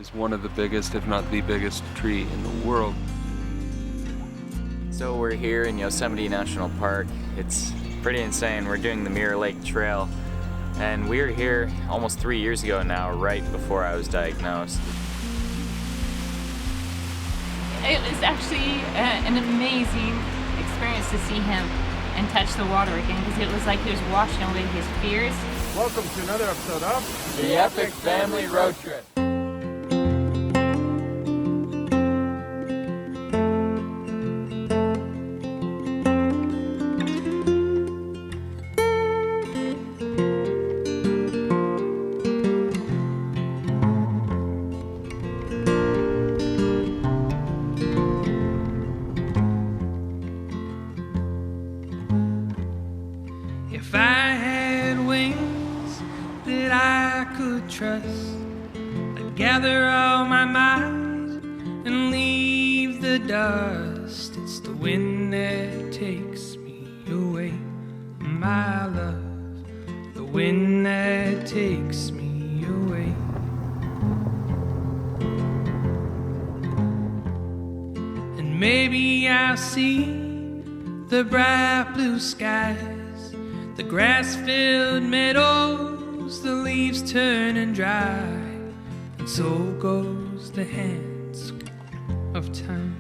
is one of the biggest, if not the biggest tree in the world. So we're here in Yosemite National Park. It's pretty insane. We're doing the Mirror Lake Trail. And we were here almost 3 years ago now, right before I was diagnosed. It was actually an amazing experience to see him and touch the water again, because it was like he was washing away his fears. Welcome to another episode of The Epic Family Road Trip. If I had wings that I could trust, I'd gather all my might and leave the dust. It's the wind that takes me away, my love, the wind that takes me away. And maybe I'll see the bright blue skies, the grass-filled meadows, the leaves turn and dry, and so goes the hands of time.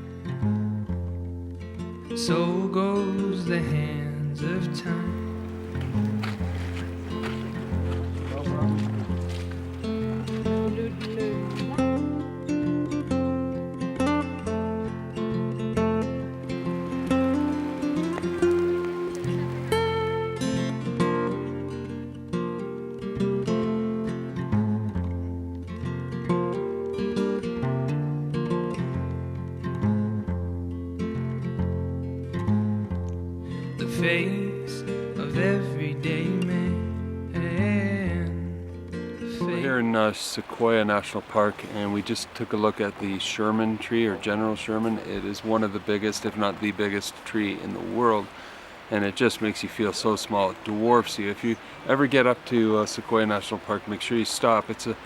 So goes the hands of time. Face of everyday man. We're here in Sequoia National Park, and we just took a look at the Sherman tree, or General Sherman. It is one of the biggest, if not the biggest tree in the world, and it just makes you feel so small. It dwarfs you. If you ever get up to Sequoia National Park, make sure you stop. It's a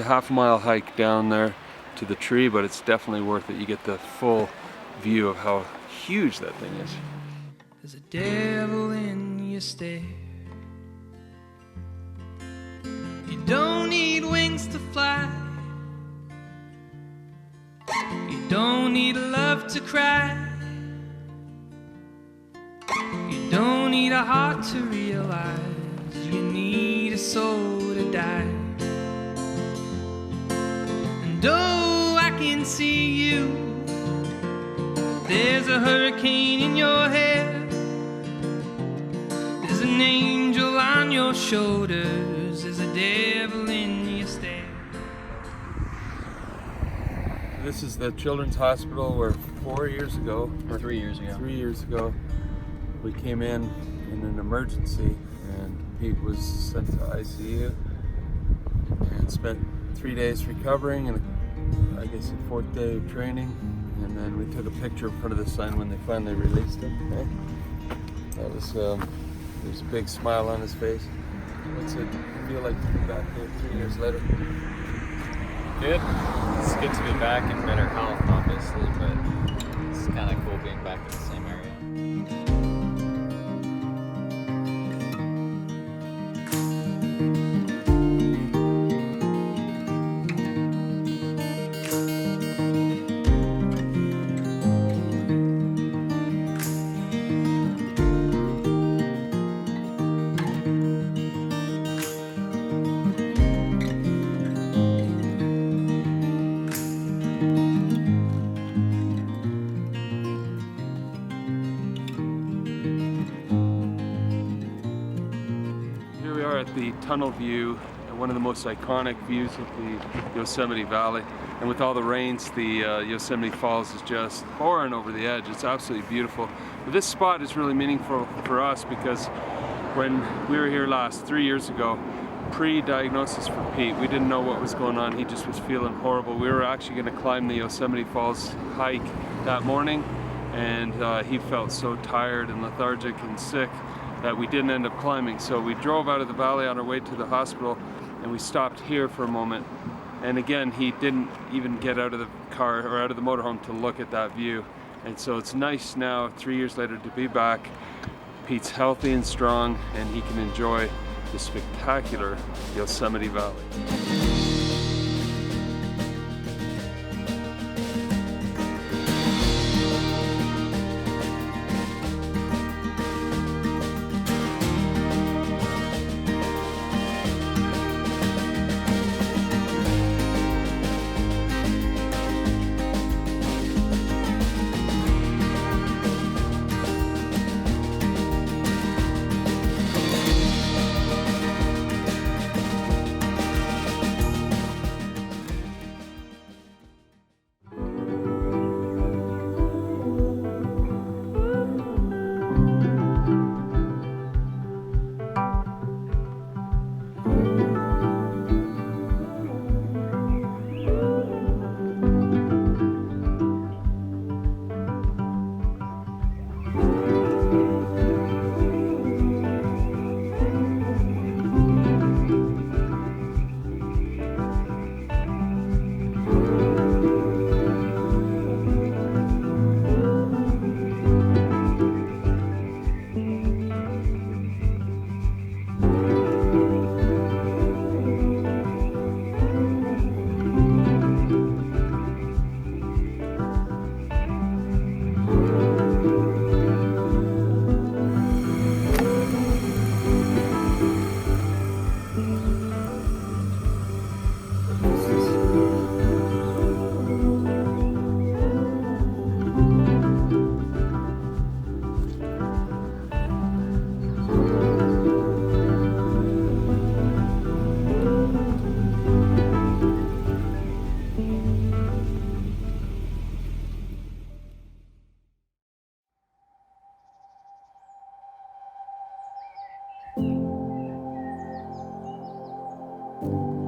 half-mile hike down there to the tree, but it's definitely worth it. You get the full view of how huge that thing is. There's a devil in your stare. You don't need wings to fly. You don't need love to cry. You don't need a heart to realize. You need a soul to die. And oh, I can see you. There's a hurricane in your hair. There's an angel on your shoulders. There's a devil in your stare. This is the Children's Hospital where 3 years ago, we came in an emergency, and Pete was sent to ICU and spent 3 days recovering, and I guess the 4th day of training. And then we took a picture in front of the sign when they finally released him. Right? That was, there's a big smile on his face. What's it feel like to be back here 3 years later? Good. It's good to be back in better health, obviously, but it's kind of cool being back in the same area. At the tunnel view, one of the most iconic views of the Yosemite Valley, and with all the rains, the Yosemite Falls is just pouring over the edge. It's absolutely beautiful. But this spot is really meaningful for us because when we were here last 3 years ago, pre-diagnosis for Pete, we didn't know what was going on. He just was feeling horrible. We were actually going to climb the Yosemite Falls hike that morning, and he felt so tired and lethargic and sick that we didn't end up climbing. So we drove out of the valley on our way to the hospital, and we stopped here for a moment And again, he didn't even get out of the car or out of the motorhome to look at that view. And so it's nice now, 3 years later, to be back. Pete's healthy and strong, and he can enjoy the spectacular Yosemite Valley.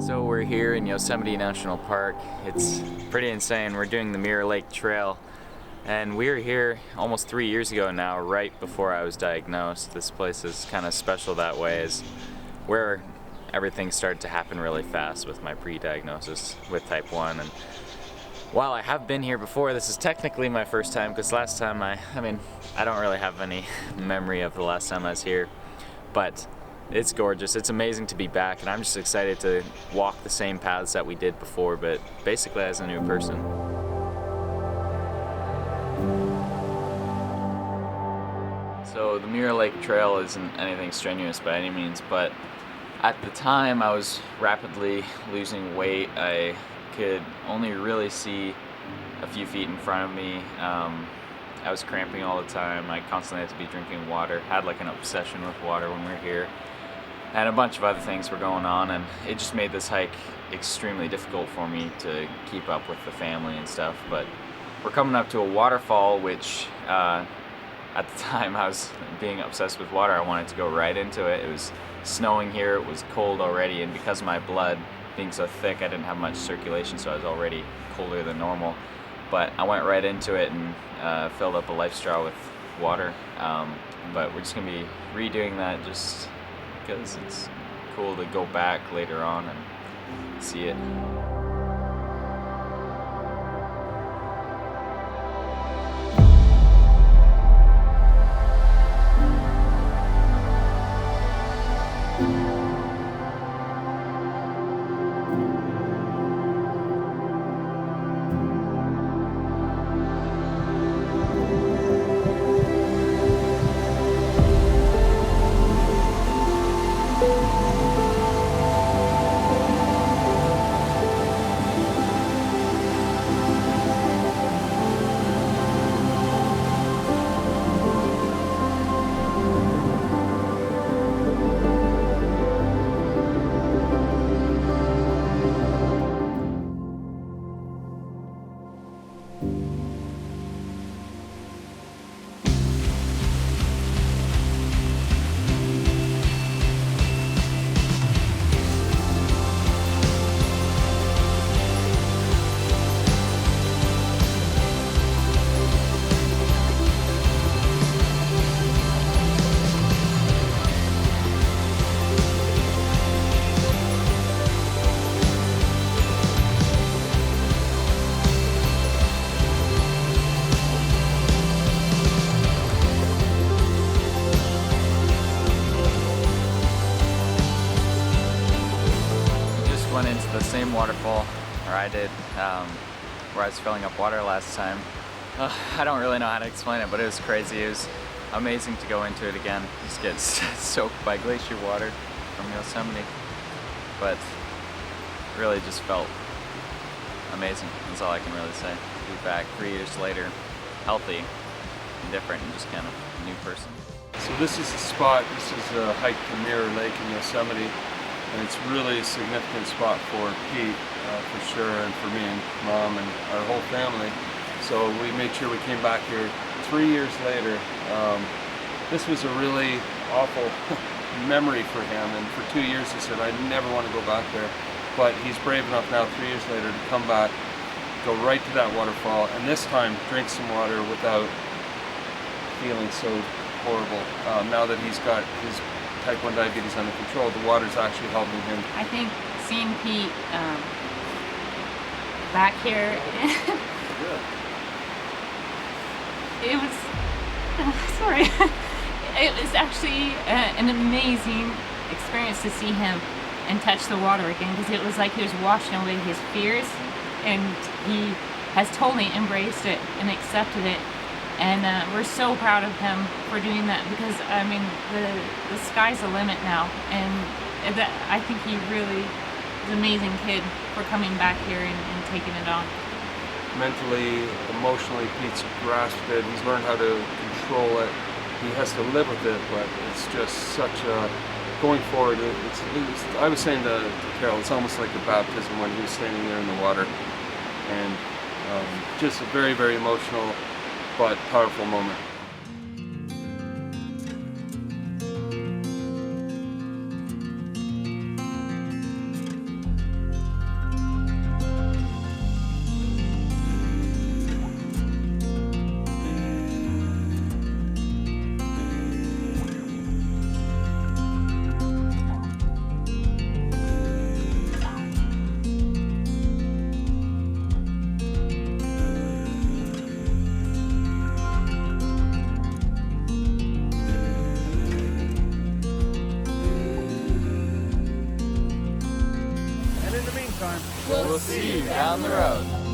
So we're here in Yosemite National Park. It's pretty insane. We're doing the Mirror Lake Trail, and we were here almost 3 years ago now, right before I was diagnosed. This place is kind of special that way, is where everything started to happen really fast with my pre-diagnosis with type 1. And while I have been here before, this is technically my first time, because last time I don't really have any memory of the last time I was here, but it's gorgeous. It's amazing to be back, and I'm just excited to walk the same paths that we did before, but basically as a new person. So the Mirror Lake Trail isn't anything strenuous by any means, but at the time I was rapidly losing weight. I could only really see a few feet in front of me. I was cramping all the time. I constantly had to be drinking water. Had like an obsession with water when we were here. And a bunch of other things were going on, and it just made this hike extremely difficult for me to keep up with the family and stuff. But we're coming up to a waterfall, which at the time I was being obsessed with water. I wanted to go right into it. It was snowing here, it was cold already, and because of my blood being so thick, I didn't have much circulation, so I was already colder than normal. But I went right into it and filled up a life straw with water. But we're just gonna be redoing that just because it's cool to go back later on and see it. or I did, where I was filling up water last time. I don't really know how to explain it, but it was crazy. It was amazing to go into it again. Just get soaked by glacier water from Yosemite, but really just felt amazing. That's all I can really say. Be back 3 years later, healthy and different, and just kind of a new person. So this is the spot. This is a hike to Mirror Lake in Yosemite, and it's really a significant spot for Pete, for sure, and for me and Mom and our whole family. So we made sure we came back here 3 years later. This was a really awful memory for him, and for 2 years he said, I never want to go back there. But he's brave enough now 3 years later to come back, go right to that waterfall, and this time drink some water without feeling so horrible. Now that he's got his type 1 diabetes under control, the water's actually helping him. I think seeing Pete back here, it was, sorry, it was actually an amazing experience to see him and touch the water again, because it was like he was washing away his fears, and he has totally embraced it and accepted it. And we're so proud of him for doing that, because I mean the sky's the limit now, and that, I think he really is an amazing kid for coming back here and taking it on. Mentally, emotionally, Pete's grasped it. He's learned how to control it. He has to live with it, but it's just such a, going forward, I was saying to Carol, it's almost like a baptism when he was standing there in the water, and just a very, very emotional but powerful moment. We'll see you down the road.